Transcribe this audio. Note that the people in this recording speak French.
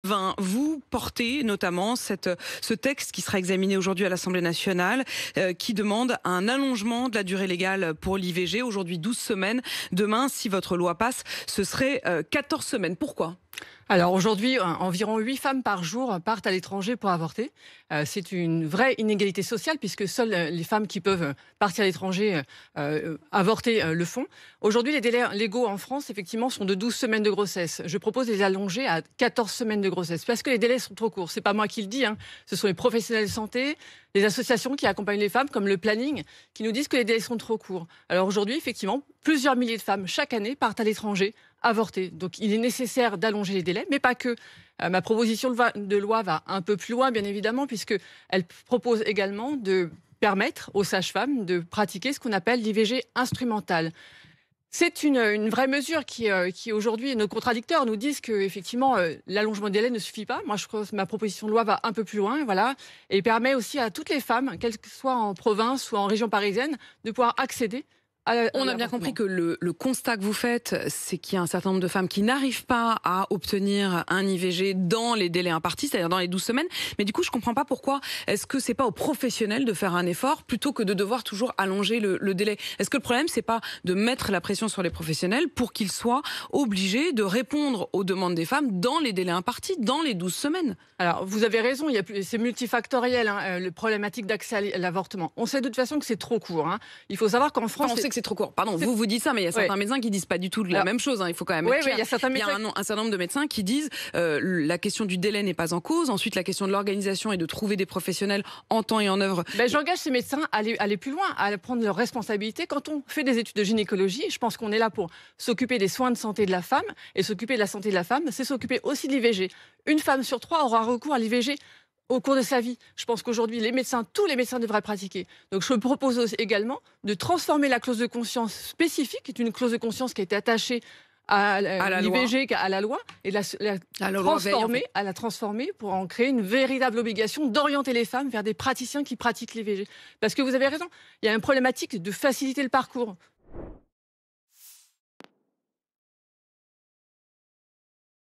Vous portez notamment ce texte qui sera examiné aujourd'hui à l'Assemblée nationale, qui demande un allongement de la durée légale pour l'IVG. Aujourd'hui 12 semaines. Demain, si votre loi passe, ce serait 14 semaines. Pourquoi ? Alors aujourd'hui, environ 8 femmes par jour partent à l'étranger pour avorter. C'est une vraie inégalité sociale puisque seules les femmes qui peuvent partir à l'étranger avorter le font. Aujourd'hui, les délais légaux en France, effectivement, sont de 12 semaines de grossesse. Je propose de les allonger à 14 semaines de grossesse parce que les délais sont trop courts. C'est pas moi qui le dis, hein. Ce sont les professionnels de santé, les associations qui accompagnent les femmes, comme le Planning, qui nous disent que les délais sont trop courts. Alors aujourd'hui, effectivement, plusieurs milliers de femmes chaque année partent à l'étranger avorter. Donc il est nécessaire d'allonger les délais, mais pas que. Ma proposition de loi va un peu plus loin, bien évidemment, puisqu'elle propose également de permettre aux sages-femmes de pratiquer ce qu'on appelle l'IVG instrumentale. C'est une vraie mesure qui aujourd'hui, nos contradicteurs nous disent que effectivement l'allongement des délais ne suffit pas. Moi, je crois que ma proposition de loi va un peu plus loin, voilà, et permet aussi à toutes les femmes, qu'elles soient en province ou en région parisienne, de pouvoir accéder. On a bien compris que le constat que vous faites, c'est qu'il y a un certain nombre de femmes qui n'arrivent pas à obtenir un IVG dans les délais impartis, c'est-à-dire dans les 12 semaines. Mais du coup, je ne comprends pas pourquoi. Est-ce que c'est pas aux professionnels de faire un effort plutôt que de devoir toujours allonger le délai ? Est-ce que le problème, c'est pas de mettre la pression sur les professionnels pour qu'ils soient obligés de répondre aux demandes des femmes dans les délais impartis, dans les 12 semaines ? Alors, vous avez raison, c'est multifactoriel, hein, le problématique d'accès à l'avortement. On sait de toute façon que c'est trop court, hein. Il faut savoir qu'en France... Enfin, on sait que c'est trop court. Pardon, vous dites ça, mais il y a certains médecins qui disent pas du tout la même chose. Hein. Il faut quand même être clair. Il y a un certain nombre de médecins qui disent la question du délai n'est pas en cause. Ensuite, la question de l'organisation et de trouver des professionnels en temps et en œuvre. J'engage ces médecins à aller plus loin, à prendre leurs responsabilités. Quand on fait des études de gynécologie, je pense qu'on est là pour s'occuper des soins de santé de la femme. Et s'occuper de la santé de la femme, c'est s'occuper aussi de l'IVG. Une femme sur 3 aura recours à l'IVG au cours de sa vie. Je pense qu'aujourd'hui, tous les médecins devraient pratiquer. Donc je propose également de transformer la clause de conscience spécifique, qui est une clause de conscience qui a été attachée à l'IVG, à la loi, et la transformer pour en créer une véritable obligation d'orienter les femmes vers des praticiens qui pratiquent l'IVG. Parce que vous avez raison, il y a une problématique de faciliter le parcours.